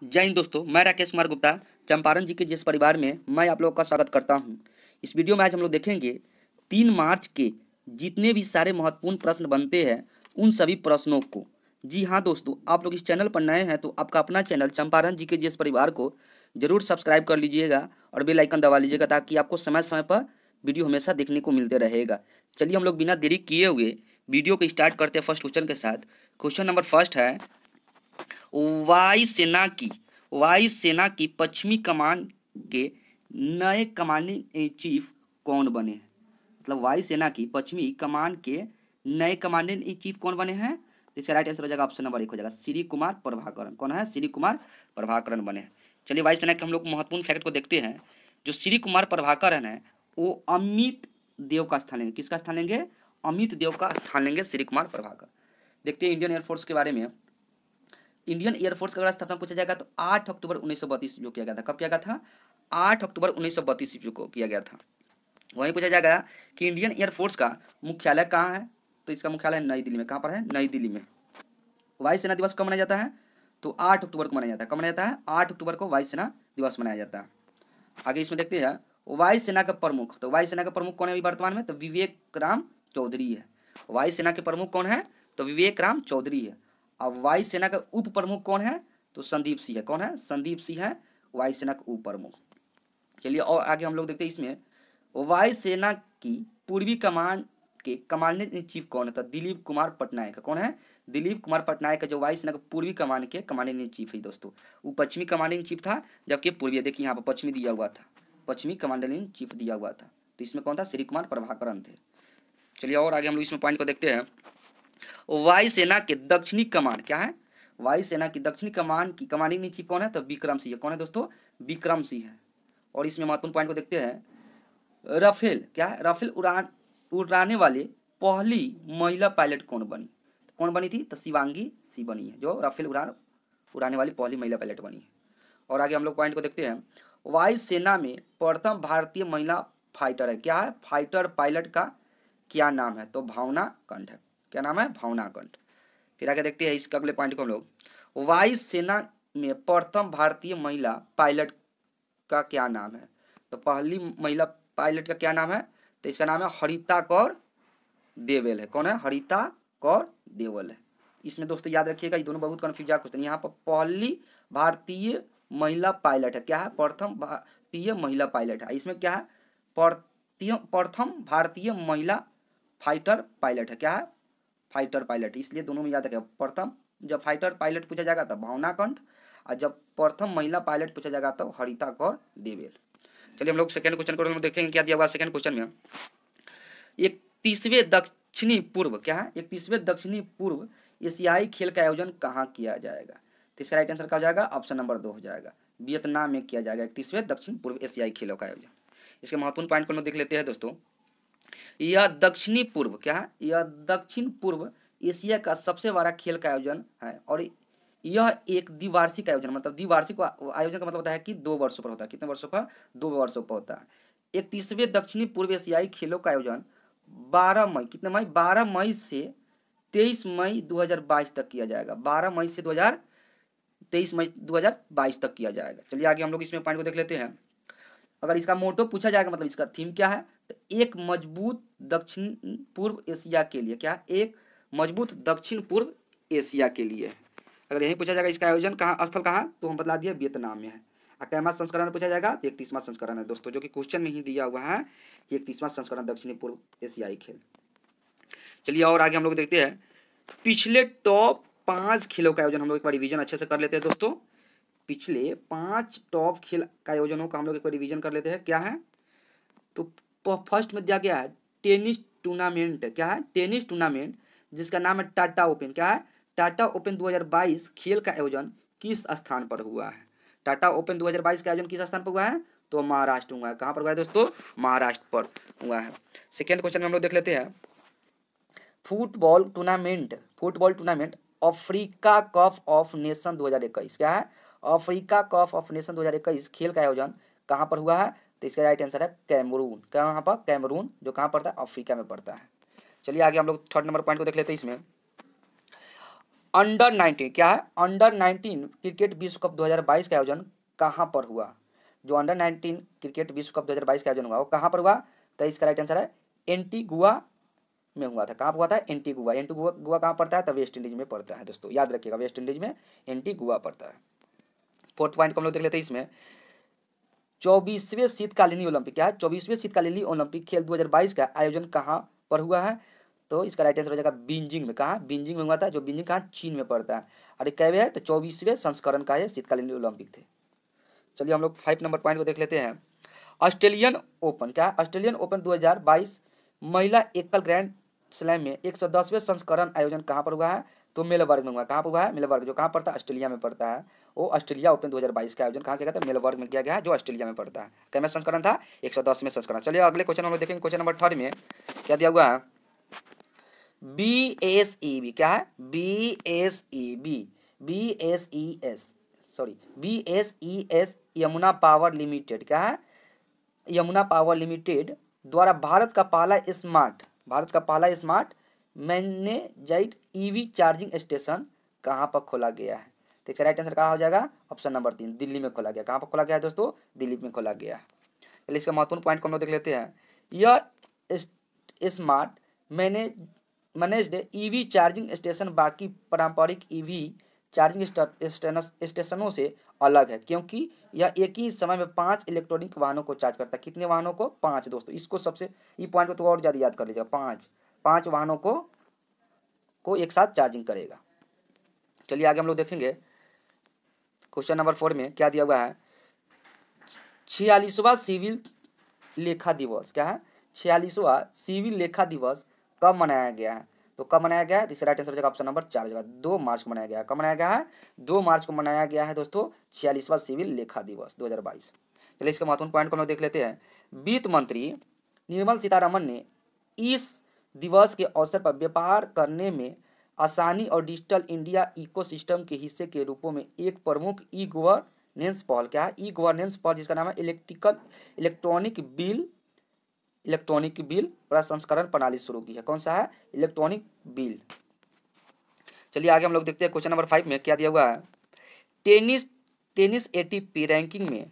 जय हिंद दोस्तों, मैं राकेश कुमार गुप्ता चंपारण जी के जिस परिवार में मैं आप लोगों का स्वागत करता हूं। इस वीडियो में आज हम लोग देखेंगे 3 मार्च के जितने भी सारे महत्वपूर्ण प्रश्न बनते हैं उन सभी प्रश्नों को। जी हाँ दोस्तों, आप लोग इस चैनल पर नए हैं तो आपका अपना चैनल चंपारण जी के जिस परिवार को जरूर सब्सक्राइब कर लीजिएगा और बेल आइकन दबा लीजिएगा ताकि आपको समय समय पर वीडियो हमेशा देखने को मिलते रहेगा। चलिए हम लोग बिना देरी किए हुए वीडियो को स्टार्ट करते हैं फर्स्ट क्वेश्चन के साथ। क्वेश्चन नंबर फर्स्ट है, वायुसेना की पश्चिमी कमान के नए कमांडिंग इन चीफ कौन बने हैं? मतलब वायुसेना की पश्चिमी कमान के नए कमांडिंग इन चीफ कौन बने हैं? इसका राइट आंसर हो जाएगा ऑप्शन नंबर 1 हो जाएगा श्री कुमार प्रभाकरण। कौन है? श्री कुमार प्रभाकरण बने हैं। चलिए वायुसेना के हम लोग महत्वपूर्ण फैक्ट को देखते हैं। जो श्री कुमार प्रभाकरण है वो अमित देव का स्थान लेंगे। किसका स्थान लेंगे? अमित देव का स्थान लेंगे श्री कुमार प्रभाकर। देखते हैं इंडियन एयरफोर्स के बारे में। इंडियन एयरफोर्स का अगर स्थापना पूछा जाएगा तो 8 अक्टूबर 1932 ईस्वी को किया गया था। कब किया गया था? 8 अक्टूबर 1932 ईस्वी को किया गया था। वहीं पूछा जाएगा कि इंडियन एयरफोर्स का मुख्यालय कहाँ है? तो इसका मुख्यालय नई दिल्ली में। कहाँ पर है? नई दिल्ली में। वायुसेना दिवस कब मनाया जाता है? तो 8 अक्टूबर को मनाया जाता है। कब मनाया जाता है? 8 अक्टूबर को वायुसेना दिवस मनाया जाता है। आगे इसमें देखते हैं वायुसेना का प्रमुख। तो वायुसेना का प्रमुख कौन है अभी वर्तमान में? तो विवेक राम चौधरी है। वायुसेना के प्रमुख कौन है? तो विवेक राम चौधरी है। अब वायुसेना का उप प्रमुख कौन है? तो संदीप सिंह है। कौन है? संदीप सिंह है वायुसेना का उप प्रमुख। चलिए और आगे हम लोग देखते हैं इसमें वायुसेना की पूर्वी कमान के कमांडेंट इन चीफ कौन है? तो दिलीप कुमार पटनायक। कौन है? दिलीप कुमार पटनायक है जो वायुसेना का पूर्वी कमान के कमांडेंट इन चीफ है दोस्तों। वो पश्चिमी कमांडेंट इन चीफ था जबकि पूर्वी, देखिए यहाँ पर पश्चिमी दिया हुआ था, पश्चिमी कमांडेंट इन चीफ दिया हुआ था। तो इसमें कौन था? श्री कुमार प्रभाकरण थे। चलिए और आगे हम लोग इसमें पॉइंट को देखते हैं। वायुसेना के दक्षिणी कमान क्या है? वायुसेना की दक्षिणी कमान की कमांडिंग इन चीफ कौन है? तो विक्रम सिंह है। कौन है दोस्तों? विक्रम सिंह है। और इसमें महत्वपूर्ण पॉइंट को देखते हैं। राफेल क्या है? राफेल उड़ाने वाले पहली महिला पायलट कौन बनी? कौन बनी थी? तो शिवांगी सिंह बनी है जो राफेल उड़ाने वाली पहली महिला पायलट बनी है। और आगे हम लोग पॉइंट को देखते हैं। वायुसेना में प्रथम भारतीय महिला फाइटर है। क्या है? फाइटर पायलट का क्या नाम है? तो भावना कंठ है। क्या नाम है? भावना कंठ। फिर आगे देखते हैं इसका अगले पॉइंट को हम लोग। वायुसेना में प्रथम भारतीय महिला पायलट का क्या नाम है? तो पहली महिला पायलट का क्या नाम है? तो इसका नाम है हरिता कौर देवल है। कौन है? हरिता कौर देवल है। इसमें दोस्तों याद रखिएगा ये दोनों बहुत कन्फ्यूज क्वेश्चन। यहाँ पर पहली भारतीय महिला पायलट है। क्या है? प्रथम भारतीय महिला पायलट है। इसमें क्या है? प्रथम भारतीय महिला फाइटर पायलट है। क्या है? Fighter pilot. इसलिए दोनों में याद रखेगा। प्रथम जब फाइटर पायलट पूछा जाएगा तब भावना कंठ, और जब प्रथम महिला पायलट पूछा जाएगा तब हरिता कौर देवेल। चलिए हम लोग सेकंड क्वेश्चन को देखेंगे क्या दिया हुआ सेकंड क्वेश्चन में। 31वें दक्षिणी पूर्व क्या है? 31वें दक्षिणी पूर्व एशियाई खेल का आयोजन कहाँ किया जाएगा? तो इसका राइट आंसर क्या हो जाएगा? ऑप्शन नंबर 2 हो जाएगा, वियतनाम में किया जाएगा 31वें दक्षिण पूर्व एशियाई खेलों का आयोजन। इसके महत्वपूर्ण पॉइंट को हम देख लेते हैं दोस्तों। यह दक्षिणी पूर्व क्या है? यह दक्षिण पूर्व एशिया का सबसे बड़ा खेल का आयोजन है और यह एक द्विवार्षिक आयोजन, मतलब द्विवार्षिक आयोजन का मतलब होता है कि 2 वर्षों पर होता है। कितने वर्षों पर? 2 वर्षों पर होता है। 31वें दक्षिणी पूर्व एशियाई खेलों का आयोजन 12 मई, कितने मई? 12 मई से 23 मई 2022 तक किया जाएगा। 12 मई से 23 मई 2022 तक किया जाएगा। चलिए आगे हम लोग इसमें पॉइंट को देख लेते हैं। अगर इसका मोटो पूछा जाएगा, मतलब इसका थीम क्या है? तो एक मजबूत दक्षिण पूर्व एशिया के लिए। क्या? एक मजबूत दक्षिण पूर्व एशिया के लिए। अगर यही पूछा जाएगा इसका आयोजन कहाँ, स्थल कहाँ, तो हम बता दिए वियतनाम में है। कैमा संस्करण पूछा जाएगा तो 31वां संस्करण है दोस्तों, जो कि क्वेश्चन में ही दिया हुआ है कि 31वां संस्करण दक्षिणी पूर्व एशियाई खेल। चलिए और आगे हम लोग देखते हैं पिछले टॉप 5 खेलों का आयोजन। हम लोग एक बार रिवीजन अच्छे से कर लेते हैं दोस्तों। पिछले 5 टॉप खेल का आयोजनों का हम लोग एक बार रिवीजन कर लेते हैं। क्या है? तो फर्स्ट में दिया गया है टेनिस टूर्नामेंट। क्या है? टेनिस टूर्नामेंट जिसका नाम है टाटा ओपन। क्या है? टाटा ओपन 2022 खेल का आयोजन किस स्थान पर हुआ है? टाटा ओपन 2022 का आयोजन किस स्थान पर हुआ है? तो महाराष्ट्र हुआ है। कहाँ पर हुआ है दोस्तों? महाराष्ट्र पर हुआ है। सेकेंड क्वेश्चन में हम लोग देख लेते हैं football tournament Africa cup of nation 2021। क्या है? अफ्रीका कप ऑफ नेशन 2021 खेल का आयोजन कहाँ पर हुआ है? तो इसका राइट आंसर है कैमरून। कहाँ पर? कैमरून, जो कहाँ पड़ता है? अफ्रीका में पड़ता है। चलिए आगे हम लोग थर्ड नंबर पॉइंट को देख लेते हैं। इसमें अंडर 19 क्या है, अंडर 19 क्रिकेट विश्व कप 2022 का आयोजन कहाँ पर हुआ? जो अंडर 19 क्रिकेट विश्व कप 2022 का आयोजन हुआ वो कहाँ पर हुआ? तो इसका राइट आंसर है एंटीगुआ में हुआ था। कहाँ पर हुआ था? एंटीगुआ। एंटीगुआ कहाँ पड़ता है? तो वेस्ट इंडीज में पड़ता है दोस्तों, याद रखिएगा, वेस्ट इंडीज में एंटीगुआ पड़ता है। फोर्थ पॉइंट को हम लोग देख लेते हैं इसमें। 24वें शीतकालीन ओलंपिक क्या है? 24वें शीतकालीन ओलंपिक खेल 2022 का आयोजन कहाँ पर हुआ है? तो इसका राइट आंसर हो जाएगा बीजिंग में। कहाँ? बीजिंग में हुआ था, जो बीजिंग कहाँ? चीन में पड़ता है। और कैवे है? तो 24वें संस्करण का ये शीतकालीन ओलंपिक थे। चलिए हम लोग 5 नंबर पॉइंट को देख लेते हैं। ऑस्ट्रेलियन ओपन क्या है? ऑस्ट्रेलियन ओपन 2022 महिला एकल ग्रैंड स्लैम में 110वें संस्करण आयोजन कहाँ पर हुआ है? तो मेलबर्न में हुआ। कहाँ पर हुआ है? मेलबर्न, जो कहाँ पड़ता है? ऑस्ट्रेलिया में पड़ता है। वो ऑस्ट्रेलिया ओपन 2022 का आयोजन कहाँ किया गया था? मेलबर्न में किया गया है, जो ऑस्ट्रेलिया में पड़ता है। कितवें संस्करण था? 110वें संस्करण। चलिए अगले क्वेश्चन हम लोग देखेंगे। क्वेश्चन नंबर 3 में क्या दिया हुआ है? BSEB क्या है? BSES यमुना पावर लिमिटेड क्या है? यमुना पावर लिमिटेड द्वारा भारत का पहला smart managed EV charging station कहाँ पर खोला गया है? तो इसका राइट आंसर कहाँ हो जाएगा? ऑप्शन नंबर 3, दिल्ली में खोला गया। कहाँ पर खोला गया है दोस्तों? दिल्ली में खोला गया है। चलिए इसका महत्वपूर्ण पॉइंट को हम लोग देख लेते हैं। यह smart managed EV charging station बाकी पारंपरिक ईवी चार्जिंग स्टेशनों से अलग है, क्योंकि यह एक ही समय में 5 इलेक्ट्रॉनिक वाहनों को चार्ज करता है। कितने वाहनों को? 5 दोस्तों। इसको सबसे ये पॉइंट को तो और ज़्यादा याद कर लीजिएगा। 5 वाहनों को एक साथ चार्जिंग करेगा। चलिए आगे हम लोग देखेंगे। क्वेश्चन नंबर 4 में क्या दिया हुआ है? 46वां सिविल लेखा दिवस क्या है? 46वां सिविल लेखा दिवस कब मनाया गया है? तो कब मनाया गया है? इसका राइट आंसर हो जाएगा ऑप्शन नंबर 4 हो जाएगा। 2 मार्च को मनाया गया है। कब मनाया गया है? 2 मार्च को मनाया गया है दोस्तों 46वां सिविल लेखा दिवस 2022। चलिए इसका महत्वपूर्ण पॉइंट को हम लोग देख लेते हैं। वित्त मंत्री निर्मला सीतारमण ने इस दिवस के अवसर पर व्यापार करने में आसानी और डिजिटल इंडिया इकोसिस्टम के हिस्से के रूपों में एक प्रमुख ई गवर्नेंस पहल क्या है? ई गवर्नेंस पहल जिसका नाम है इलेक्ट्रॉनिक बिल प्रसंस्करण प्रणाली शुरू की है। कौन सा है? Electronic bill. चलिए आगे हम लोग देखते हैं। क्वेश्चन नंबर 5 में क्या दिया हुआ है? टेनिस ATP रैंकिंग में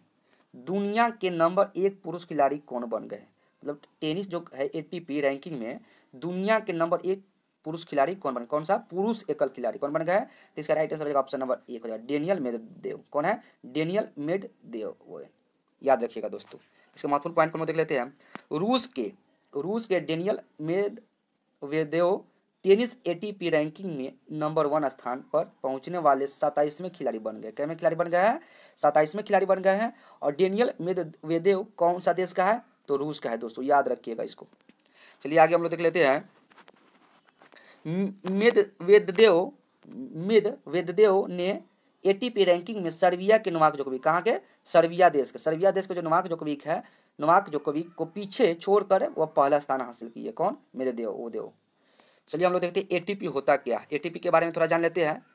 दुनिया के नंबर 1 पुरुष खिलाड़ी कौन बन गए? मतलब टेनिस जो है ATP रैंकिंग में दुनिया के नंबर 1 पुरुष खिलाड़ी कौन बन? कौन सा? पुरुष एकल खिलाड़ी कौन बन गया है? तो इसका राइट आंसर हो जाएगा ऑप्शन नंबर 1 हो जाएगा डेनियल मेदवेदेव। कौन है? डेनियल मेदवेदेव वो है, याद रखिएगा दोस्तों। इसके महत्वपूर्ण पॉइंट को हम देख लेते हैं। रूस के Daniel Medvedev tennis ATP ranking में नंबर 1 स्थान पर पहुंचने वाले 27वें खिलाड़ी बन गए। कितने खिलाड़ी बन गए हैं? 27वें खिलाड़ी बन गए हैं। और डेनियल मेदवेदेव कौन सा देश का है? तो रूस का है दोस्तों, याद रखिएगा इसको। चलिए आगे हम लोग देख लेते हैं। मेदवेदेव ने ATP रैंकिंग में सर्बिया के नोवाक जोकोविक, कहाँ के? सर्बिया देश के जो नोवाक जोकोविक को पीछे छोड़कर वह पहला स्थान हासिल किए। कौन? मेदवेदेव। चलिए हम लोग देखते हैं ATP होता क्या है। ATP के बारे में थोड़ा जान लेते हैं।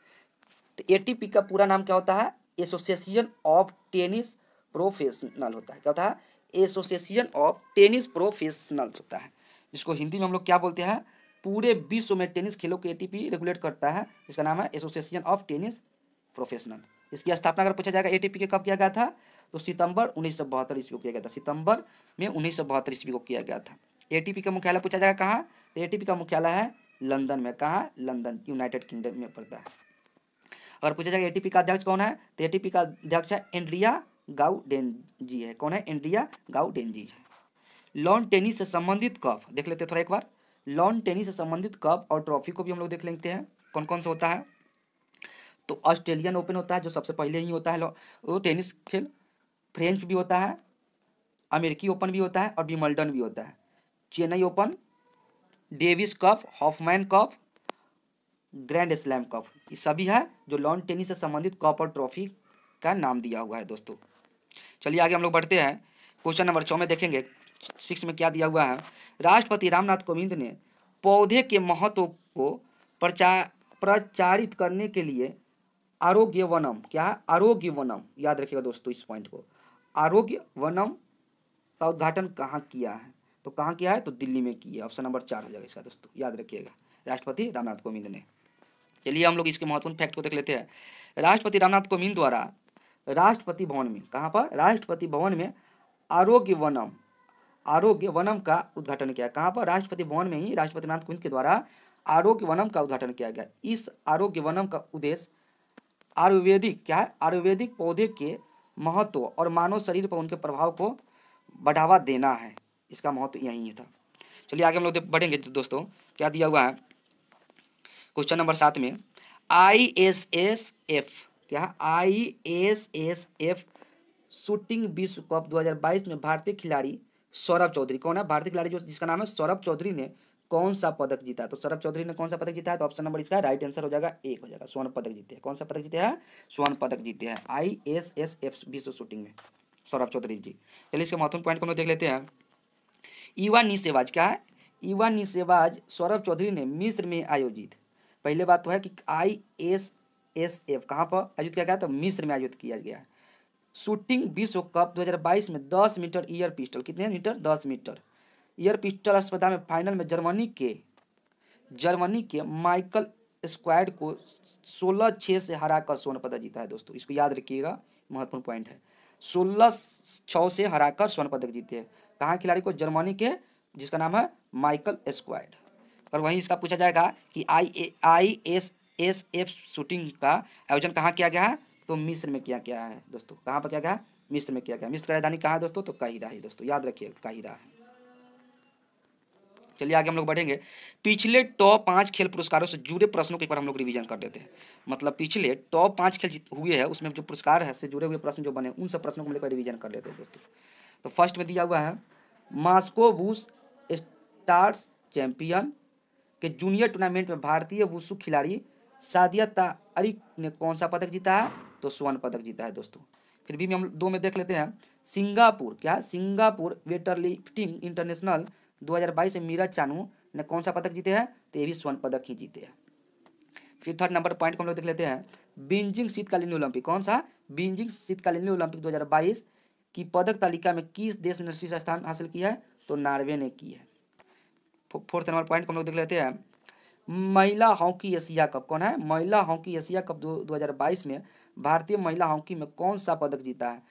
तो ATP का पूरा नाम क्या होता है? एसोसिएशन ऑफ टेनिस प्रोफेशनल होता है। क्या होता है? एसोसिएशन ऑफ टेनिस प्रोफेशनल्स होता है, जिसको हिंदी में हम लोग क्या बोलते हैं? पूरे विश्व में टेनिस खेलों को ATP रेगुलेट करता है, जिसका नाम है एसोसिएशन ऑफ टेनिस प्रोफेशनल। इसकी स्थापना अगर पूछा जाएगा ATP के कब किया गया था? तो सितंबर 1972 ईस्वी को किया गया था। सितंबर में 1972 ईस्वी को किया गया था। ATP का मुख्यालय पूछा जाएगा कहाँ? तो ATP का मुख्यालय है लंदन में। कहाँ? लंदन, यूनाइटेड किंगडम में पड़ता है। अगर पूछा जाएगा ATP का अध्यक्ष कौन है? तो ATP का अध्यक्ष है एंड्रिया गाउडेंजी है। कौन है? एंड्रिया गाउडेंजी है। लॉन टेनिस से संबंधित कप देख लेते हैं थोड़ा एक बार। लॉन टेनिस से संबंधित कप और ट्रॉफी को भी हम लोग देख लेते हैं कौन कौन सा होता है। तो ऑस्ट्रेलियन ओपन होता है, जो सबसे पहले ही होता है वो टेनिस खेल। फ्रेंच भी होता है, अमेरिकी ओपन भी होता है और विंबलडन भी होता है। Chennai open, Davis cup, Hoffman cup, grand slam cup, ये सभी है जो लॉन टेनिस से संबंधित कप और ट्रॉफी का नाम दिया हुआ है दोस्तों। चलिए आगे हम लोग बढ़ते हैं। क्वेश्चन नंबर 6 में देखेंगे 6 में क्या दिया हुआ है। राष्ट्रपति रामनाथ कोविंद ने पौधे के महत्व को प्रचारित करने के लिए आरोग्य वनम, क्या है? आरोग्य वनम, याद रखिएगा दोस्तों इस पॉइंट को। आरोग्य वनम का उद्घाटन कहाँ किया है? तो कहाँ किया है? तो दिल्ली में किया। ऑप्शन नंबर 4 हो जाएगा इसका दोस्तों, याद रखिएगा। राष्ट्रपति रामनाथ कोविंद ने चलिए हम लोग इसके महत्वपूर्ण फैक्ट को देख लेते हैं। राष्ट्रपति रामनाथ कोविंद द्वारा राष्ट्रपति भवन में, कहाँ पर, राष्ट्रपति भवन में आरोग्य वनम का उद्घाटन किया। कहाँ पर, राष्ट्रपति भवन में ही राष्ट्रपति रामनाथ कोविंद के द्वारा आरोग्य वनम का उद्घाटन किया गया। इस आरोग्य वनम का उद्देश्य आयुर्वेदिक, क्या है, आयुर्वेदिक पौधे के महत्व और मानव शरीर पर उनके प्रभाव को बढ़ावा देना है। इसका महत्व यही था। चलिए आगे हम लोग बढ़ेंगे दोस्तों। क्या दिया हुआ है क्वेश्चन नंबर 7 में, ISSF, क्या, ISSF शूटिंग विश्व कप 2022 में भारतीय खिलाड़ी सौरभ चौधरी, कौन है भारतीय खिलाड़ी जो जिसका नाम है सौरभ चौधरी, ने कौन सा पदक जीता? तो सौरभ चौधरी ने कौन सा पदक जीता है? तो ऑप्शन नंबर इसका राइट आंसर हो जाएगा 1 हो जाएगा, स्वर्ण पदक जीते हैं। कौन सा पदक जीते हैं? स्वर्ण पदक जीते हैं ISSF विश्व शूटिंग में सौरभ चौधरी जी। चलिए इसके महत्वपूर्ण पॉइंट को हम लोग देख लेते हैं। युवा निशेबाज, क्या है, युवा निशेबाज सौरभ चौधरी ने मिस्र में आयोजित, पहले बात तो है कि ISSF कहाँ पर आयोजित किया गया? तो मिस्र में आयोजित किया गया। शूटिंग विश्व कप 2022 में 10 मीटर एयर पिस्टल, कितने मीटर? 10 मीटर एयर पिस्टल स्पर्धा में फाइनल में जर्मनी के माइकल स्क्वाड को 16-6 से हराकर स्वर्ण पदक जीता है दोस्तों। इसको याद रखिएगा, महत्वपूर्ण पॉइंट है। 16-6 से हराकर स्वर्ण पदक जीते हैं। कहाँ खिलाड़ी को? जर्मनी के, जिसका नाम है माइकल स्क्वाड। और वहीं इसका पूछा जाएगा कि ISSF शूटिंग का आयोजन कहाँ किया गया है? तो मिस्र में किया गया है दोस्तों। कहाँ पर किया गया? मिस्र में किया गया। मिस्र की राजधानी कहाँ है दोस्तों? तो काहिरा है दोस्तों, याद रखिए काहिरा है। चलिए आगे हम लोग बढ़ेंगे। पिछले टॉप 5 खेल पुरस्कारों से जुड़े प्रश्नों के ऊपर हम लोग रिवीजन कर देते हैं। मतलब पिछले टॉप 5 खेल हुए हैं उसमें जो पुरस्कार है से जुड़े हुए प्रश्न जो बने उन सब प्रश्नों को हम लोग रिवीजन कर लेते हैं दोस्तों। तो फर्स्ट में दिया हुआ है, मॉस्को वुशु स्टार्स चैंपियन के जूनियर टूर्नामेंट में भारतीय वुशु खिलाड़ी सादिया तारिक ने कौन सा पदक जीता है? तो स्वर्ण पदक जीता है दोस्तों। फिर भी हम 2 में देख लेते हैं। सिंगापुर, क्या, सिंगापुर वेटरलिफ्टिंग इंटरनेशनल 2022 में मीरा चानू ने कौन सा पदक जीते हैं? तो ये भी स्वर्ण पदक ही जीते हैं। फिर थर्ड नंबर पॉइंट को हम लोग देख लेते हैं। बीजिंग शीतकालीन ओलंपिक, कौन सा? बीजिंग शीतकालीन ओलंपिक 2022 की पदक तालिका में किस देश ने शीर्ष स्थान हासिल किया है? तो नॉर्वे ने की है। फोर्थ नंबर पॉइंट को हम लोग देख लेते हैं। महिला हॉकी एशिया कप, कौन है? महिला हॉकी एशिया कप 2022 में भारतीय महिला हॉकी में कौन सा पदक जीता है?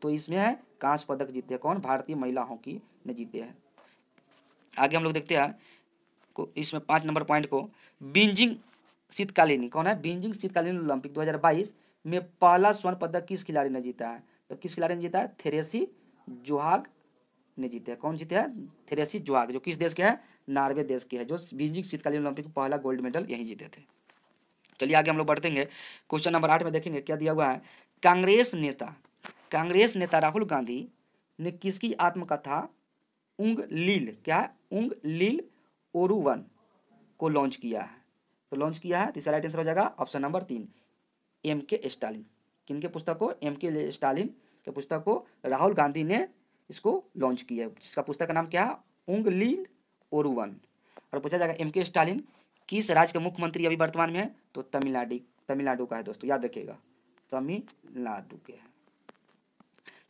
तो इसमें है कांस्य पदक जीते हैं। कौन? भारतीय महिला हॉकी ने जीते हैं। आगे हम लोग देखते हैं इसमें 5 नंबर पॉइंट को, बीजिंग शीतकालीन, कौन है? बीजिंग शीतकालीन ओलंपिक 2022 में पहला स्वर्ण पदक किस खिलाड़ी ने जीता है? तो किस खिलाड़ी ने जीता है? थेरेसी जोहाग ने जीते हैं। कौन जीते हैं? थेरेसी जोहाग, जो किस देश के हैं? नॉर्वे देश के हैं, जो बीजिंग शीतकालीन ओलंपिक में पहला गोल्ड मेडल यही जीते थे। चलिए आगे हम लोग बढ़ते हैं। क्वेश्चन नंबर 8 में देखेंगे क्या दिया हुआ है। कांग्रेस नेता राहुल गांधी ने किसकी आत्मकथा उंग लील, क्या है? उंग लील ओरुवन को लॉन्च किया है? तो लॉन्च किया है, तो इसका राइट आंसर हो जाएगा ऑप्शन नंबर 3, MK स्टालिन। किनके पुस्तक को? MK स्टालिन के पुस्तक को राहुल गांधी ने इसको लॉन्च किया है, जिसका पुस्तक का नाम क्या है? उंग लील ओरुवन। और पूछा जाएगा MK स्टालिन किस राज्य के मुख्यमंत्री अभी वर्तमान में है? तो तमिलनाडु का है दोस्तों, याद रखिएगा, तमिलनाडु के है।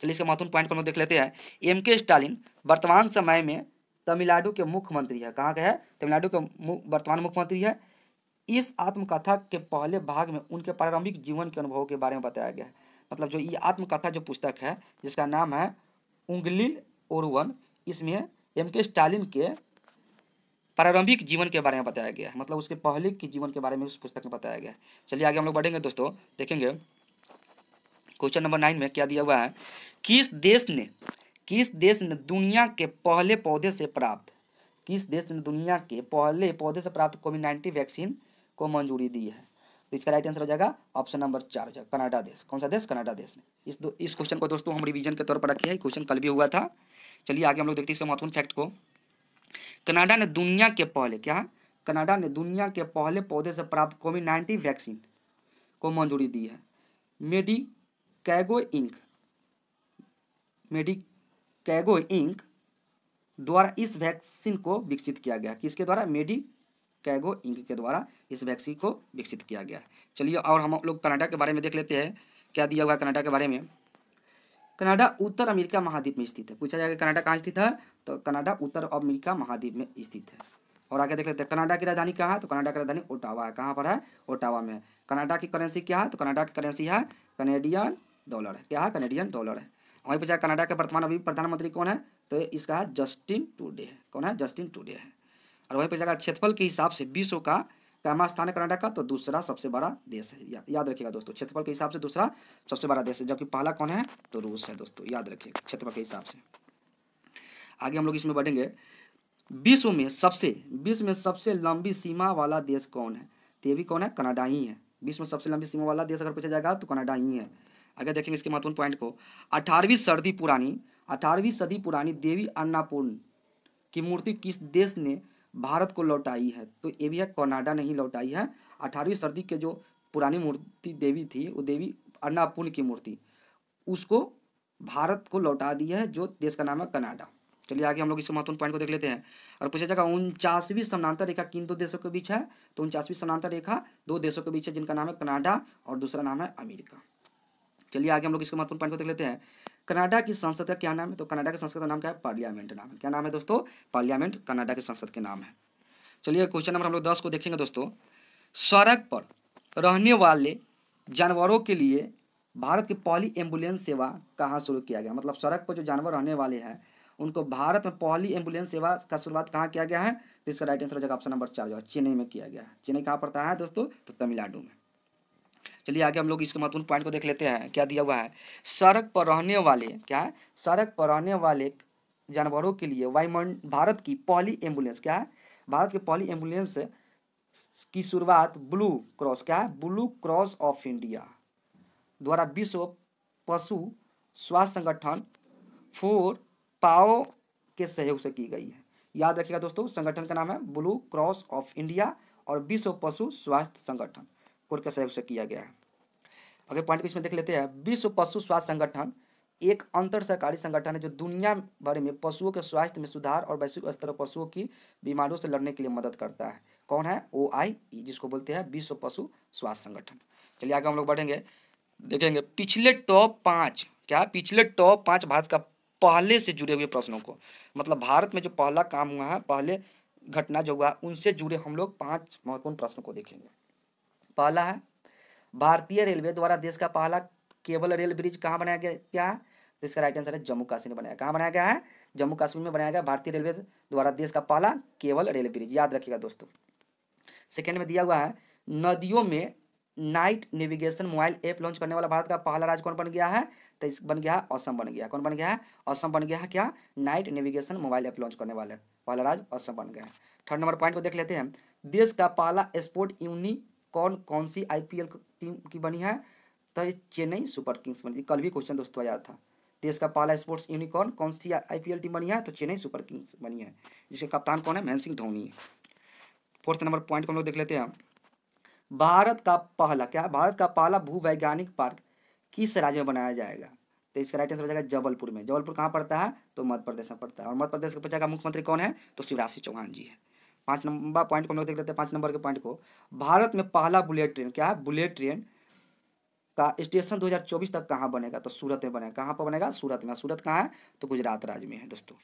चलिए इसके महत्वपूर्ण पॉइंट को हम देख लेते हैं। MK स्टालिन वर्तमान समय में तमिलनाडु के मुख्यमंत्री है। कहाँ के है? तमिलनाडु के वर्तमान मुख्यमंत्री है। इस आत्मकथा के पहले भाग में उनके प्रारंभिक जीवन के अनुभवों के बारे में बताया गया है। मतलब जो ये आत्मकथा जो पुस्तक है जिसका नाम है उंगलील ओरुवन, इसमें MK स्टालिन के प्रारंभिक जीवन के बारे में बताया गया है, मतलब उसके पहले के जीवन के बारे में उस पुस्तक में बताया गया है। चलिए आगे हम लोग बढ़ेंगे दोस्तों, देखेंगे क्वेश्चन नंबर 9 में क्या दिया हुआ है। किस देश ने दुनिया के पहले पौधे से प्राप्त कोविड-19 वैक्सीन को मंजूरी दी है? तो इसका राइट आंसर हो जाएगा ऑप्शन नंबर 4 हो जाएगा, कनाडा देश। कौन सा देश? कनाडा देश ने। इस क्वेश्चन को दोस्तों हम रिवीजन के तौर पर रखे हैं, क्वेश्चन कल भी हुआ था। चलिए आगे हम लोग देखते हैं इसके महत्वपूर्ण फैक्ट को। कनाडा ने दुनिया के पहले पौधे से प्राप्त कोविड-19 वैक्सीन को मंजूरी दी है। मेडिकैगो इंक द्वारा इस वैक्सीन को विकसित किया गया। किसके द्वारा? मेडिकैगो इंक के द्वारा इस वैक्सीन को विकसित किया गया। चलिए और हम लोग कनाडा के बारे में देख लेते हैं क्या दिया हुआ है कनाडा के बारे में। कनाडा उत्तर अमेरिका महाद्वीप में स्थित है। पूछा जाएगा कनाडा कहाँ स्थित है? तो कनाडा उत्तर अमेरिका महाद्वीप में स्थित है। और आगे देख लेते हैं कनाडा की राजधानी कहाँ है, तो कनाडा की राजधानी ओटावा है। कहाँ पर है, ओटावा में। कनाडा की करेंसी क्या है, तो कनाडा की करेंसी है कनेडियन डॉलर है। क्या है, कनेडियन डॉलर है। वहीं पर चाहे कनाडा के वर्तमान अभी प्रधानमंत्री कौन है, तो इसका है जस्टिन ट्रूडे है। कौन है, जस्टिन ट्रूडे है। और वहीं पर जाकर क्षेत्रफल के हिसाब से विश्व का कैमा स्थान है कनाडा का, तो दूसरा सबसे बड़ा देश है। याद रखिएगा दोस्तों, क्षेत्रफल के हिसाब से दूसरा सबसे बड़ा देश है, जबकि पहला कौन है, तो रूस है दोस्तों। याद रखिएगा क्षेत्रफल के हिसाब से। आगे हम लोग इसमें बढ़ेंगे। विश्व में सबसे लंबी सीमा वाला देश कौन है, तो ये भी कौन है, कनाडा ही है। विश्व में सबसे लंबी सीमा वाला देश अगर पूछा जाएगा तो कनाडा ही है। आगे देखेंगे इसके महत्वपूर्ण पॉइंट को। 18वीं सदी पुरानी देवी अन्नपूर्ण की मूर्ति किस देश ने भारत को लौटाई है, तो ये भी है कनाडा ने ही लौटाई है। 18वीं सदी के जो पुरानी मूर्ति देवी थी, वो देवी अन्नपूर्ण की मूर्ति, उसको भारत को लौटा दी है, जो देश का नाम है कनाडा। चलिए आगे हम लोग इस महत्वपूर्ण पॉइंट को देख लेते हैं। और पूछा जाएगा 49वीं समानांतर रेखा किन दो देशों के बीच है, तो 49वीं समानांतर रेखा दो देशों के बीच है, जिनका नाम है कनाडा और दूसरा नाम है अमेरिका। चलिए आगे हम लोग इसके महत्वपूर्ण पॉइंट को देख लेते हैं। कनाडा की संसद का क्या नाम है, तो कनाडा की संसद का नाम क्या है, पार्लियामेंट नाम है। क्या नाम है दोस्तों, पार्लियामेंट कनाडा की संसद के नाम है। चलिए क्वेश्चन नंबर हम लोग 10 को देखेंगे दोस्तों। सड़क पर रहने वाले जानवरों के लिए भारत की पहली एम्बुलेंस सेवा कहाँ शुरू किया गया, मतलब सड़क पर जो जानवर रहने वाले हैं उनको भारत में पहली एम्बुलेंस सेवा का शुरुआत कहाँ किया गया है, तो इसका राइट आंसर हो जाएगा ऑप्शन नंबर 4 जो है चेन्नई में किया गया है। चेन्नई कहाँ पड़ता है दोस्तों, तो तमिलनाडु में। चलिए आगे हम लोग इसके महत्वपूर्ण पॉइंट को देख लेते हैं। क्या दिया हुआ है, सड़क पर रहने वाले, क्या है, सड़क पर रहने वाले जानवरों के लिए भारत की पहली एम्बुलेंस, क्या है, भारत की पहली एम्बुलेंस की शुरुआत ब्लू क्रॉस, क्या है, ब्लू क्रॉस ऑफ इंडिया द्वारा विश्व पशु स्वास्थ्य संगठन फोर पाओ के सहयोग से की गई है। याद रखिएगा दोस्तों, संगठन का नाम है ब्लू क्रॉस ऑफ इंडिया और विश्व पशु स्वास्थ्य संगठन कोर के सहयोग से किया गया है। अगर पॉइंट को इसमें देख लेते हैं। विश्व पशु स्वास्थ्य संगठन एक अंतर सरकारी संगठन है जो दुनिया भर में पशुओं के स्वास्थ्य में सुधार और वैश्विक स्तर पर पशुओं की बीमारियों से लड़ने के लिए मदद करता है। कौन है, OIE, जिसको बोलते हैं विश्व पशु स्वास्थ्य संगठन। चलिए आगे हम लोग बढ़ेंगे, देखेंगे पिछले टॉप 5, क्या पिछले टॉप 5 भारत का पहले से जुड़े हुए प्रश्नों को, मतलब भारत में जो पहला काम हुआ है, पहले घटना जो हुआ उनसे जुड़े हम लोग 5 महत्वपूर्ण प्रश्नों को देखेंगे। पहला है, भारतीय रेलवे द्वारा देश का पहला केबल रेल ब्रिज कहाँ बनाया गया, क्या है, तो इसका राइट आंसर है जम्मू कश्मीर में बनाया। कहाँ बनाया गया है, जम्मू कश्मीर में बनाया गया भारतीय रेलवे द्वारा देश का पहला केबल रेल ब्रिज। याद रखिएगा दोस्तों। सेकेंड में दिया हुआ है, नदियों में night navigation mobile app launch करने वाला भारत का पहला राज्य कौन बन गया है, तो इस बन गया है असम बन गया। कौन बन गया है, असम बन गया है। क्या, night navigation mobile app launch करने वाले पहला राज्य असम बन गया है। थर्ड नंबर पॉइंट को देख लेते हैं। देश का पहला स्पोर्ट यूनिकॉर्न कौन सी IPL टीम की बनी है, तो ये चेन्नई सुपर किंग्स बनी। कल भी क्वेश्चन दोस्तों आया था, देश का पहला स्पोर्ट्स यूनिकॉर्न कौन सी IPL टीम बनी है, तो चेन्नई सुपर किंग्स बनी है, जिसके कप्तान कौन है, महेंद्र सिंह धोनी है। फोर्थ नंबर पॉइंट को हम लोग देख लेते हैं। भारत का पहला, क्या, भारत का पहला भूवैज्ञानिक पार्क किस राज्य में बनाया जाएगा, तो इसका राइट आंसर हो जाएगा जबलपुर में। जबलपुर कहाँ पड़ता है, तो मध्य प्रदेश में पड़ता है। और मध्य प्रदेश के पूछा मुख्यमंत्री कौन है, तो शिवराज सिंह चौहान जी है। 5 नंबर पॉइंट को हम लोग देख लेते हैं। 5 नंबर के पॉइंट को, भारत में पहला बुलेट ट्रेन, क्या है, बुलेट ट्रेन का स्टेशन 2024 तक कहाँ बनेगा, तो सूरत में बनेगा। कहाँ पर बनेगा, सूरत में। सूरत कहाँ है, तो गुजरात राज्य में है दोस्तों।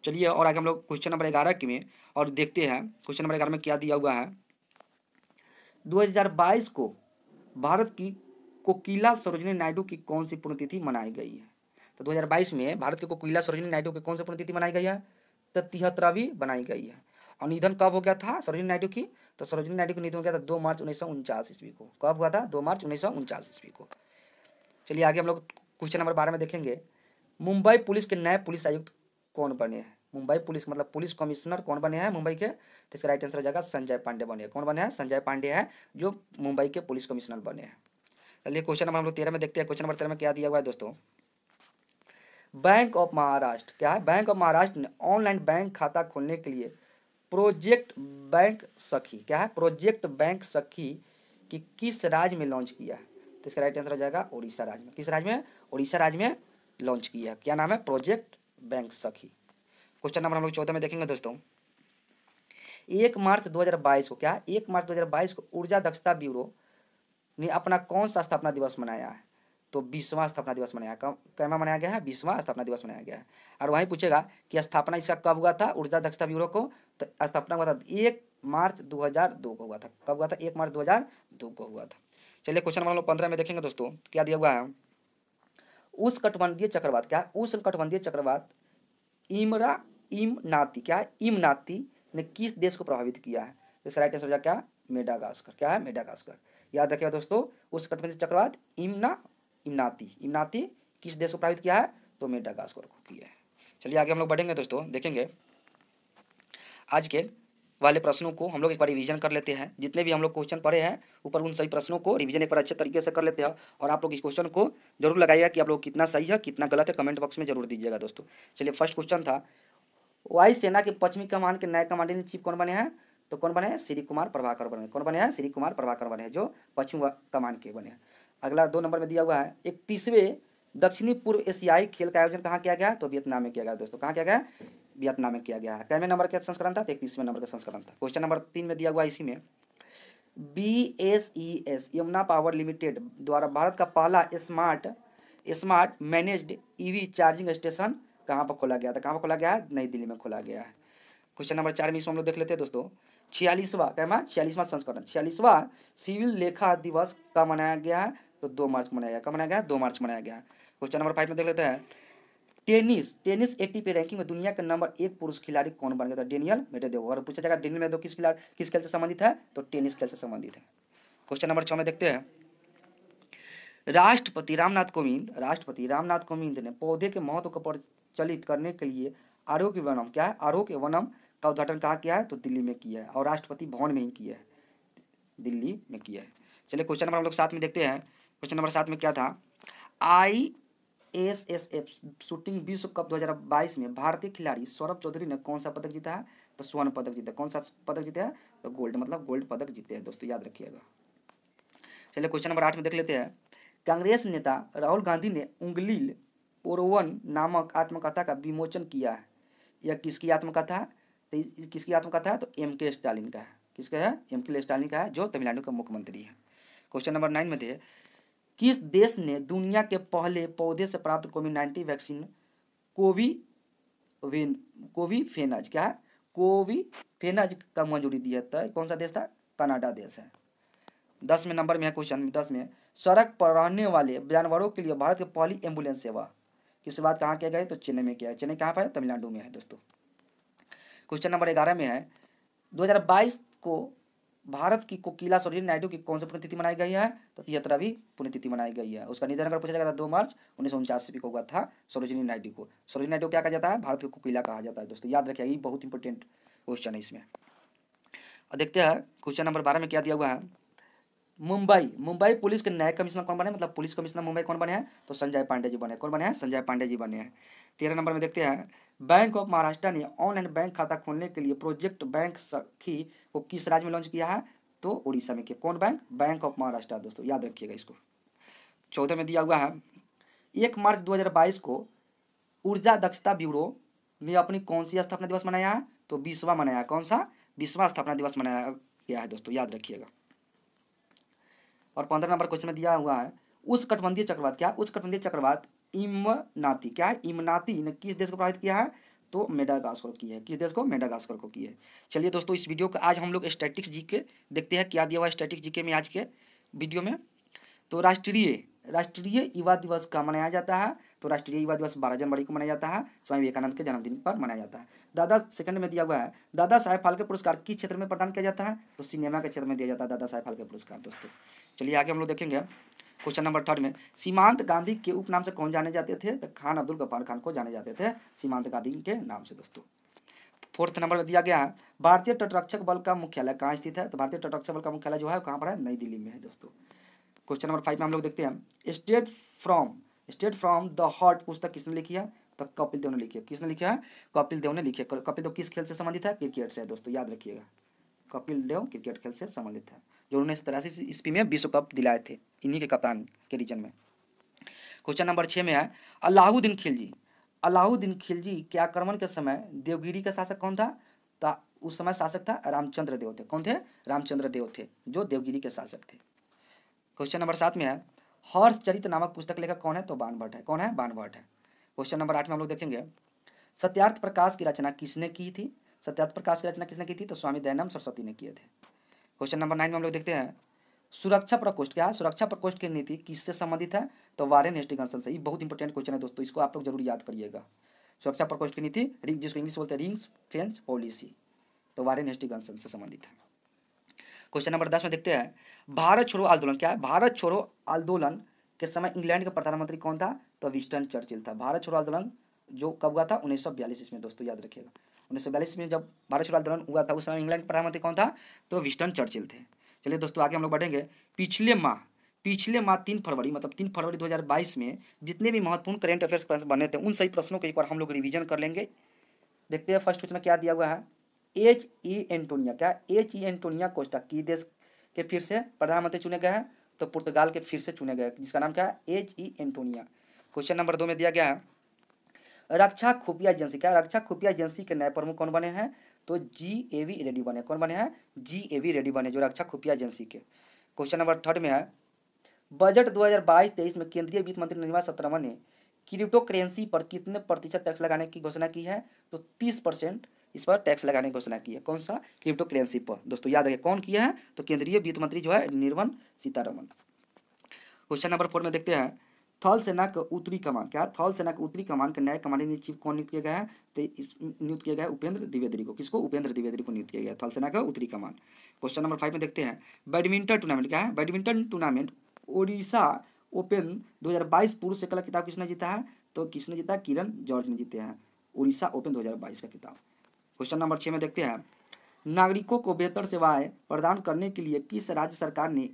चलिए और आगे हम लोग क्वेश्चन नंबर 11 की में और देखते हैं क्वेश्चन नंबर 11 में क्या दिया हुआ है। 2022 को भारत की कोकिला सरोजिनी नायडू की कौन सी पुण्यतिथि मनाई गई है, तो 2022 में भारत की कोकिला सरोजिनी नायडू की कौन सी पुण्यतिथि मनाई गई है, तो 73वीं बनाई गई है। और निधन कब हो गया था सरोजिनी नायडू की, तो सरोजिनी नायडू का निधन हो गया था 2 मार्च 1949 ईस्वी को। कब हुआ था, 2 मार्च 1949 ईस्वी को। चलिए आगे हम लोग क्वेश्चन नंबर 12 में देखेंगे। मुंबई पुलिस के नए पुलिस आयुक्त कौन बने हैं, मुंबई पुलिस मतलब पुलिस कमिश्नर कौन बने हैं मुंबई के, तो इसका राइट आंसर हो जाएगा संजय पांडे बने हैं। कौन बने हैं, संजय पांडे हैं जो मुंबई के पुलिस कमिश्नर बने हैं। चलिए क्वेश्चन नंबर हम लोग 13 में देखते हैं। क्वेश्चन नंबर 13 में क्या दिया हुआ है दोस्तों। बैंक ऑफ महाराष्ट्र, क्या है, बैंक ऑफ महाराष्ट्र ने ऑनलाइन बैंक खाता खोलने के लिए प्रोजेक्ट बैंक सखी, क्या है, प्रोजेक्ट बैंक सखी की किस राज्य में लॉन्च किया है, तो इसका राइट आंसर हो जाएगा उड़ीसा राज्य में। किस राज्य में, उड़ीसा राज्य में लॉन्च किया है। क्या नाम है, प्रोजेक्ट बैंक सखी। क्वेश्चन नंबर हम लोग 14 में देखेंगे दोस्तों। 1 मार्च 2022 को, क्या, 1 मार्च 2022 को ऊर्जा दक्षता ब्यूरो ने अपना कौन सा स्थापना दिवस मनाया है, तो 20वां स्थापना दिवस मनाया। कैमा मनाया गया है? 20वां स्थापना दिवस मनाया गया है। और वहीं पूछेगा कि स्थापना इसका कब हुआ था, ऊर्जा दक्षता ब्यूरो को, तो स्थापना हुआ था 1 मार्च 2002 को हुआ था। कब हुआ था? 1 मार्च 2002 को हुआ था। चलिए क्वेश्चन नंबर 15 में देखेंगे दोस्तों, क्या दिया हुआ है। उष्णकटिबंधीय चक्रवात, क्या उष्णकटिबंधीय चक्रवात इमनाती, क्या है? इमनाती ने किस देश को प्रभावित किया है? तो राइट आंसर हो जाएगा क्या? मेडागास्कर। क्या है? मेडागास्कर। याद रखिएगा दोस्तों, उष्णकटिबंधीय चक्रवात इमनाती किस देश को प्रभावित किया है? तो मेडागास्कर को किया है। चलिए आगे हम लोग बढ़ेंगे दोस्तों, देखेंगे आज के वाले प्रश्नों को हम लोग एक बार रिवीजन कर लेते हैं। जितने भी हम लोग क्वेश्चन पढ़े हैं ऊपर, उन सभी प्रश्नों को रिवीजन एक बार अच्छे तरीके से कर लेते हैं। और आप लोग इस क्वेश्चन को जरूर लगाइएगा कि आप लोग कितना सही है कितना गलत है, कमेंट बॉक्स में जरूर दीजिएगा दोस्तों। चलिए फर्स्ट क्वेश्चन था, वायुसेना के पश्चिमी कमान के नए कमांडिंग इन चीफ कौन बने हैं? तो कौन बने हैं? श्री कुमार प्रभाकर बने। कौन बने हैं? श्री कुमार प्रभाकर बने हैं, जो पश्चिमी कमान के बने हैं। अगला 2 नंबर में दिया हुआ है, 31वें दक्षिणी पूर्व एशियाई खेल का आयोजन कहाँ किया गया? तो वियतनाम में किया गया दोस्तों। कहाँ किया गया? वियतनाम में किया गया है। कैवें नंबर का संस्करण था? 31वें नंबर का संस्करण था। क्वेश्चन नंबर 3 में दिया हुआ इसी में, BSES यमुना पावर लिमिटेड द्वारा भारत का पहला smart managed EV charging station कहाँ पर खोला गया था? कहाँ पर खोला गया है? नई दिल्ली में खोला गया है। क्वेश्चन नंबर 4 में इसमें हम लोग देख लेते हैं दोस्तों, 46वां संस्करण 46वां सिविल लेखा दिवस कब मनाया गया है? तो 2 मार्च को मनाया गया। कब मनाया गया? 2 मार्च को मनाया गया। क्वेश्चन नंबर 5 में देख लेते हैं, टेनिस ATP रैंकिंग में दुनिया के नंबर 1 पुरुष खिलाड़ी कौन बन गया था? Daniel Medvedev. और पूछा जाएगा डेनियल मेडवेदेव किस खेल से संबंधित है? तो टेनिस खेल से संबंधित है। क्वेश्चन नंबर 6 में देखते हैं, राष्ट्रपति रामनाथ कोविंद ने पौधे के महत्व को प्रचलित करने के लिए आरोग्य वनम, क्या है? आरोग्य वनम का उद्घाटन कहाँ किया है? तो दिल्ली में किया है। और राष्ट्रपति भवन में ही किया है, दिल्ली में किया है। चलिए क्वेश्चन नंबर हम लोग 7 में देखते हैं। क्वेश्चन नंबर 7 में क्या था, ISSF शूटिंग विश्व कप 2022 में भारतीय खिलाड़ी सौरभ चौधरी ने कौन सा पदक जीता है? तो स्वर्ण पदक जीता। कौन सा पदक जीता है? तो गोल्ड, मतलब गोल्ड पदक जीते हैं दोस्तों, याद रखिएगा। चलिए क्वेश्चन नंबर 8 में देख लेते हैं, कांग्रेस नेता राहुल गांधी ने उंगलील ओरवन नामक आत्मकथा का विमोचन किया है। यह किसकी आत्मकथा है? तो किसकी आत्मकथा है? तो MK स्टालिन का है। किसका है? MK स्टालिन का है, जो तमिलनाडु का मुख्यमंत्री है। क्वेश्चन नंबर 9 में थे, किस देश ने दुनिया के पहले पौधे से प्राप्त कोविड-19 वैक्सीन कोविफेनज, क्या है? कोविफेनज का मंजूरी दी है? तो कौन सा देश था? कनाडा देश है। 10 में नंबर में है क्वेश्चन 10 में, सड़क पर रहने वाले जानवरों के लिए भारत की पहली एम्बुलेंस सेवा किस बात कहाँ किया गया? तो चेन्नई में किया है। चेन्नई कहाँ पर है? तमिलनाडु में है दोस्तों। क्वेश्चन नंबर 11 में है, 2022 को भारत की कोकिला सरोजिनी नायडू की कौन सी पुण्यतिथि मनाई गई है? तो 73वीं पुण्यतिथि मनाई गई है। उसका निधन अगर पूछा जाएगा 2 मार्च 1949 को हुआ था सरोजिनी नायडू को। सरोजिनी नायडू क्या कहा जाता है? भारत की कोकिला कहा जाता है दोस्तों, याद रखिएगा, ये बहुत इंपॉर्टेंट क्वेश्चन है इसमें। और देखते हैं क्वेश्चन नंबर 12 में क्या दिया हुआ है, मुंबई पुलिस के नए कमिश्नर कौन बने? मतलब पुलिस कमिश्नर मुंबई कौन बने हैं? तो संजय पांडे जी बने। कौन बने हैं? संजय पांडे जी बने हैं। 13 नंबर में देखते हैं, बैंक ऑफ महाराष्ट्र ने ऑनलाइन बैंक खाता खोलने के लिए प्रोजेक्ट बैंक सखी को किस राज्य में लॉन्च किया है? तो उड़ीसा में किया। कौन बैंक? बैंक ऑफ महाराष्ट्र दोस्तों, याद रखिएगा इसको। 14 में दिया हुआ है, 1 मार्च 2022 को ऊर्जा दक्षता ब्यूरो ने अपनी कौन सी स्थापना दिवस मनाया है? तो 20वां मनाया। कौन सा? 20वां स्थापना दिवस मनाया गया है दोस्तों, याद रखिएगा। और 15 नंबर क्वेश्चन में दिया हुआ है, उष्णकटिबंधीय चक्रवात, क्या? उष्णकटिबंधीय चक्रवात इमनाती, क्या है? इमनाती ने किस देश को प्रभावित किया है? तो मेडागास्कर को की है। किस देश को? मेडागास्कर को की है। चलिए दोस्तों, इस वीडियो का आज हम लोग स्टैटिक्स जीके देखते हैं, क्या दिया हुआ है स्टैटिक्स जीके में आज के वीडियो में। तो राष्ट्रीय युवा दिवस कब मनाया जाता है? तो राष्ट्रीय युवा दिवस 12 जनवरी को मनाया जाता है, स्वामी विवेकानंद के जन्मदिन पर मनाया जाता है। सेकंड में दिया हुआ है, दादा साहेब फाल्के पुरस्कार किस क्षेत्र में प्रदान किया जाता है? तो सिनेमा के क्षेत्र में दिया जाता है दादा साहेब फाल्के पुरस्कार दोस्तों। चलिए आगे हम लोग देखेंगे क्वेश्चन नंबर 3 में, सीमांत गांधी के उपनाम से कौन जाने जाते थे? तो खान अब्दुल गफ्फार खान को जाने जाते थे सीमांत गांधी के नाम से दोस्तों। 4th नंबर में दिया गया है, भारतीय तटरक्षक बल का मुख्यालय कहाँ स्थित है? तो भारतीय तटरक्षक बल का मुख्यालय जो है कहाँ पर है? नई दिल्ली में है दोस्तों। क्वेश्चन नंबर 5 में हम लोग देखते हैं, स्टेट फ्रॉम द हार्ट पुस्तक किसने लिखी है? तो कपिल देव ने लिखी है। किसने लिखा है? कपिल देव ने लिखी है। कपिल देव किस खेल से संबंधित है? क्रिकेट से दोस्तों, याद रखिएगा। कपिल देव क्रिकेट खेल से संबंधित है, जो 1983 ईस्वी में विश्व कप दिलाए थे, इन्हीं के कप्तान के रीजन में। क्वेश्चन नंबर 6 में है, अलाउद्दीन खिलजी के आक्रमण के समय देवगिरी का शासक कौन था? तो उस समय शासक था रामचंद्र देव थे। कौन थे? रामचंद्र देव थे, जो देवगिरी के शासक थे। क्वेश्चन नंबर 7 में है, हर्षचरित नामक पुस्तक लेखक कौन है? तो बाणभट्ट है। कौन है? बाणभट्ट है। क्वेश्चन नंबर 8 में हम लोग देखेंगे सत्यार्थ प्रकाश की रचना किसने की थी? सत्यार्थ प्रकाश की रचना किसने की थी? तो स्वामी दयानंद सरस्वती ने किए थे। क्वेश्चन नंबर 9 में हम लोग देखते हैं सुरक्षा प्रकोष्ठ, क्या है? सुरक्षा प्रकोष्ठ की नीति किससे संबंधित है? तो वारेन हेस्टिंग्स से। ये बहुत इंपॉर्टेंट क्वेश्चन है दोस्तों, इसको आप लोग जरूर याद करिएगा। सुरक्षा प्रकोष्ठ की नीति जिसको इंग्लिश बोलते हैं रिंग्स फेंस पॉलिसी, तो वारेन हेस्टिंग्स से संबंधित है। क्वेश्चन नंबर 10 में देखते हैं भारत छोड़ो आंदोलन, क्या है? भारत छोड़ो आंदोलन के समय इंग्लैंड का प्रधानमंत्री कौन था? तो विंस्टन चर्चिल था। भारत छोड़ो आंदोलन जो कब हुआ था? 1942 में दोस्तों, याद रखिएगा। 1942 में जब भारत छोड़ो आंदोलन हुआ था उस समय इंग्लैंड के प्रधानमंत्री कौन था? तो विंस्टन चर्चिल थे। चलिए दोस्तों आगे हम लोग बढ़ेंगे। पिछले माह 3 फरवरी मतलब 3 फरवरी 2022 में जितने भी महत्वपूर्ण करेंट अफेयर्स बने थे उन सभी प्रश्नों को एक बार हम लोग रिवीजन कर लेंगे। देखते हैं फर्स्ट क्वेश्चन क्या दिया हुआ है। H.E. एंटोनिया, क्या? H.E. एंटोनिया कोस्टा की देश के फिर से प्रधानमंत्री चुने गए हैं? तो पुर्तगाल के फिर से चुने गए, जिसका नाम क्या है? H.E. एंटोनिया। क्वेश्चन नंबर 2 में दिया गया है रक्षा खुफिया एजेंसी, क्या? रक्षा खुफिया एजेंसी के नए प्रमुख कौन बने हैं? तो G.A.V. रेड्डी बने। कौन बने हैं? G.A.V. रेड्डी बने, जो रक्षा खुफिया एजेंसी के। क्वेश्चन नंबर 3 में है बजट 2022-23 में केंद्रीय वित्त मंत्री निर्मला सीतारमण ने क्रिप्टो करेंसी पर कितने प्रतिशत टैक्स लगाने की घोषणा की है? तो 30% इस पर टैक्स लगाने की घोषणा की है। कौन सा? क्रिप्टो करेंसी पर। दोस्तों याद रखें कौन किया है? तो केंद्रीय वित्त मंत्री जो है निर्मला सीतारमण। क्वेश्चन नंबर 4 में देखते हैं थल सेना का उत्तरी कमान, क्या? थल सेना के उत्तरी कमान के नए कमांडिंग इन चीफ कौन नियुक्त किया गया है? तो नियुक्त किया गया है उपेंद्र द्विवेदी को। किसको? उपेंद्र द्विवेदी को नियुक्त किया गया थल सेना का उत्तरी कमान। क्वेश्चन नंबर 5 में देखते हैं बैडमिंटन टूर्नामेंट, क्या है? बैडमिंटन टूर्नामेंट ओडिशा ओपन 2022 पुरुष एकल खिताब किसने जीता है? तो किसने जीता? किरण जॉर्ज ने जीते हैं उड़ीसा ओपन 2022 का खिताब। क्वेश्चन नंबर 6 में देखते हैं नागरिकों को बेहतर सेवाएं प्रदान करने के लिए किस राज्य सरकार ने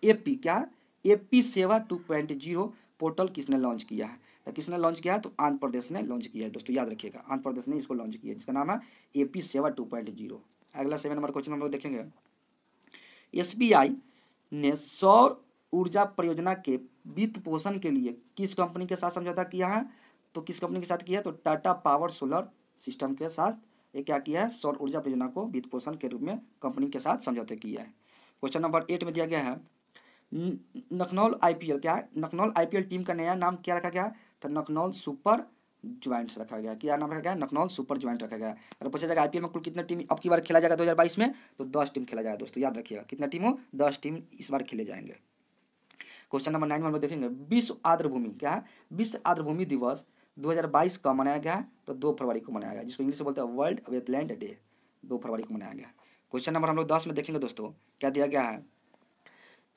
एपी, क्या? एपी सेवा 2.0 पोर्टल किसने लॉन्च किया है? तो किसने लॉन्च किया है? तो आंध्र प्रदेश ने लॉन्च किया है। दोस्तों याद रखिएगा आंध्र प्रदेश ने इसको लॉन्च किया है, जिसका नाम है एपी सेवा 2.0। अगला 7 नंबर क्वेश्चन हम लोग देखेंगे एसबीआई ने सौर ऊर्जा परियोजना के वित्त पोषण के लिए किस कंपनी के साथ समझौता किया है? तो किस कंपनी के साथ किया है? तो टाटा पावर सोलर सिस्टम के साथ ये क्या किया है? सौर ऊर्जा परियोजना को वित्त पोषण के रूप में कंपनी के साथ समझौते किया है। क्वेश्चन नंबर 8 में दिया गया है लखनऊ आईपीएल, क्या है? लखनऊ आईपीएल टीम का नया नाम क्या रखा गया? तो लखनऊ सुपर ज्वाइंट्स रखा गया। क्या नाम रखा गया? लखनऊ सुपर ज्वाइंट रखा गया। अगर पूछा जाएगा आईपीएल में कुल कितने टीम अब की बार खेला जाएगा 2022 में? तो 10 टीम खेला जाएगा। दोस्तों याद रखिएगा कितना टीम हो? 10 टीम इस बार खेले जाएंगे। क्वेश्चन नंबर 9 में हम लोग देखेंगे विश्व आर्द्रभूमि, क्या है? विश्व आर्द्रभूमि दिवस 2022 का मनाया गया है? तो 2 फरवरी को मनाया गया, जिसको इंग्लिश में बोलते हैं वर्ल्ड वेटलैंड डे। 2 फरवरी को मनाया गया। क्वेश्चन नंबर हम लोग 10 में देखेंगे दोस्तों क्या दिया गया है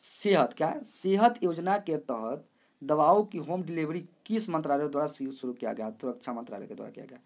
सेहत, क्या है? सेहत योजना के तहत दवाओं की होम डिलीवरी किस मंत्रालय द्वारा शुरू किया गया? तो रक्षा मंत्रालय के द्वारा किया गया।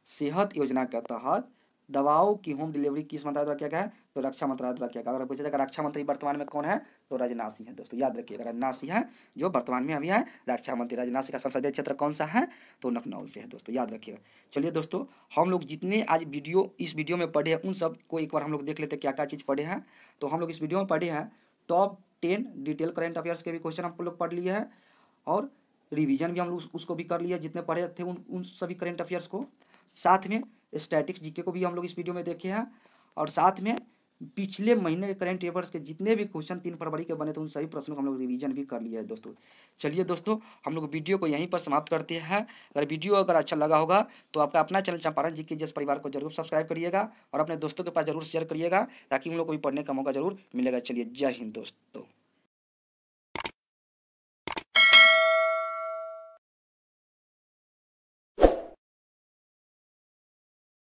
सेहत योजना के तहत दवाओं की होम डिलीवरी किस मंत्रालय द्वारा किया गया है? तो रक्षा मंत्रालय द्वारा किया गया। अगर पूछा जाएगा रक्षा मंत्री वर्तमान में कौन है? तो राजनाथ सिंह है। दोस्तों याद रखिएगा राजनाथ सिंह है जो वर्तमान में अभी है रक्षा मंत्री। राजनाथ सिंह का संसदीय क्षेत्र कौन सा है? तो लखनऊ से है। दोस्तों याद रखिएगा। चलिए दोस्तों हम लोग जितने आज इस वीडियो में पढ़े हैं उन सब को एक बार हम लोग देख लेते हैं क्या क्या चीज़ पढ़े हैं। तो हम लोग इस वीडियो में पढ़े हैं टॉप 10 डिटेल करेंट अफेयर्स के भी क्वेश्चन हम लोग पढ़ लिए हैं और रिवीजन भी हम लोग उसको भी कर लिए जितने पढ़े थे उन सभी करेंट अफेयर्स को। साथ में स्टैटिक्स जीके को भी हम लोग इस वीडियो में देखे हैं और साथ में पिछले महीने के करेंट अफेयर्स के जितने भी क्वेश्चन 3 फरवरी के बने थे उन सभी प्रश्नों को हम लोग रिवीजन भी कर लिया है दोस्तों। चलिए दोस्तों हम लोग वीडियो को यहीं पर समाप्त करते हैं। अगर वीडियो अच्छा लगा होगा तो आपका अपना चैनल चंपारण जी के जस परिवार को जरूर सब्सक्राइब करिएगा और अपने दोस्तों के पास जरूर शेयर करिएगा ताकि उन लोग को भी पढ़ने का मौका जरूर मिलेगा। चलिए जय हिंद दोस्तों।